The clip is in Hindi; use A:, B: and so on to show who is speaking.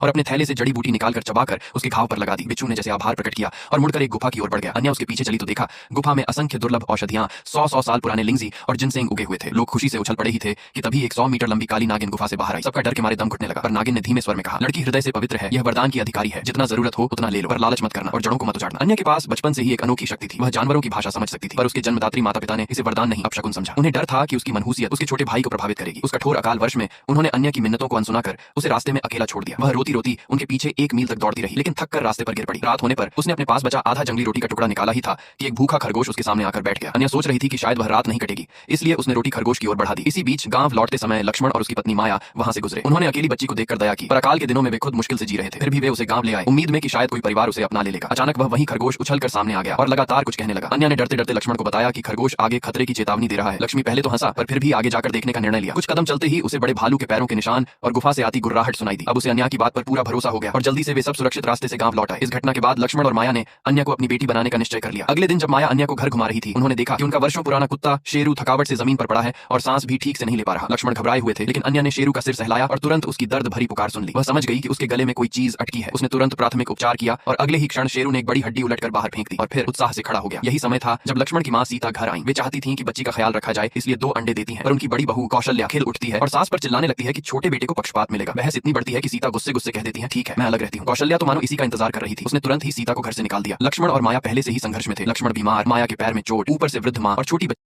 A: और अपने थैले से जड़ी बूटी निकालकर चबाकर उसके घाव पर लगा दी। बिच्छू ने जैसे आभार प्रकट किया और मुड़कर एक गुफा की ओर बढ़ गया। अन्या उसके पीछे चली तो देखा गुफा में असंख्य दुर्लभ औषधियां, 100-100 साल पुराने लिंगजी और जिनसेंग उगे हुए थे। लोग खुशी से उछल पड़े ही थे कि तभी एक 100 मीटर लंबी काली नागिन गुफा से बाहर आई। सबका डर के मारे दम घुटने लगा, पर नागिन ने धीमे स्वर में कहा, लड़की हृदय से पवित्र है, यह वरदान की अधिकारी है, जितना जरूरत हो उतना ले लो, पर लालच मत करना और जड़ों को मत उजाड़ना। अन्या के पास बचपन से ही एक अनोखी शक्ति थी, वह जानवरों की भाषा समझ सकती थी, पर उसके जन्मदात्री माता पिता ने इसे वरदान नहीं अपशकुन समझा। उन्हें डर था कि उसकी मनहूसियत उसके छोटे भाई को प्रभावित करेगी। उस कठोर अकाल वर्ष में उन्होंने अन्या की मिन्नतों को अनसुना कर उसे रास्ते में अकेला छोड़ दिया। वह रोती रोती उनके पीछे 1 मील तक दौड़ती रही, लेकिन थक कर रास्ते पर गिर पड़ी। रात होने पर उसने अपने पास बचा आधा जंगली रोटी का टुकड़ा निकाला ही था कि एक भूखा खरगोश उसके सामने आकर बैठ गया। अन्या सोच रही थी कि शायद वह रात नहीं कटेगी, इसलिए उसने रोटी खरगोश की ओर बढ़ा दी। इसी बीच गांव लौटते समय लक्ष्मण और उसकी पत्नी माया वहां से गुजरे। उन्होंने अकेली बच्ची को देखकर दया की, पर अकाल के दिनों में वे खुद मुश्किल से जी रहे थे, फिर भी वे उसे गांव ले आए, उम्मीद में कि शायद कोई परिवार उसे अपना ले लेगा। अचानक वह वही खरगोश उछलकर सामने आ गया और लगातार कुछ कहने लगा। अन्या ने डरते डरते लक्ष्मण को बताया कि खरगोश आगे खतरे की चेतावनी दे रहा है। लक्ष्मी पहले तो हंसा, पर फिर भी आगे जाकर देखने का निर्णय लिया। कुछ कदम चलते ही उसे बड़े भालू के पैरों के निशान और गुफा से आती गुर्राहट सुनाई दी। अब उसे अन्या की बात पर पूरा भरोसा हो गया और जल्दी से वे सब सुरक्षित रास्ते से गांव लौट आए। इस घटना के बाद लक्ष्मण और माया ने अन्या को अपनी बेटी बनाने का निश्चय कर लिया। अगले दिन जब माया अन्या को घर घुमा रही थी, उन्होंने देखा कि उनका वर्षों पुराना कुत्ता शेरू थकावट से जमीन पर पड़ा है और सांस भी ठीक से नहीं ले पा रहा। लक्ष्मण घबराए हुए थे, लेकिन अन्या ने शेरू का सिर सहलाया और तुरंत उसकी दर्द भरी पुकार सुन ली। वह समझ गई कि उसके गले में कोई चीज अटकी है। उसने तुरंत प्राथमिक उपचार किया और अगले ही क्षण शेरू ने एक बड़ी हड्डी उलटकर बाहर फेंक दी और फिर उत्साह से खड़ा हो गया। यही समय था जब लक्ष्मण की मां सीता घर आई। वे चाहती थीं कि बच्ची का ख्याल रखा जाए, इसलिए 2 अंडे देती हैं, पर उनकी बड़ी बहू कौशल्या खिल उठती है और सास पर चिल्लाने लगती है कि छोटे बेटे को पक्षपात मिलेगा। बहस इतनी बढ़ती है कि सीता गुस्से गुस्से कह देती है, ठीक है मैं अलग रहती हूँ। कौशल्या तो मानो इसी का इंतजार कर रही थी। उसने तुरंत ही सीता को घर से निकाल दिया। लक्ष्मण और माया पहले से ही संघर्ष में थे। लक्ष्मण बीमार, माया के पैर में चोट, ऊपर से वृद्ध मां और छोटी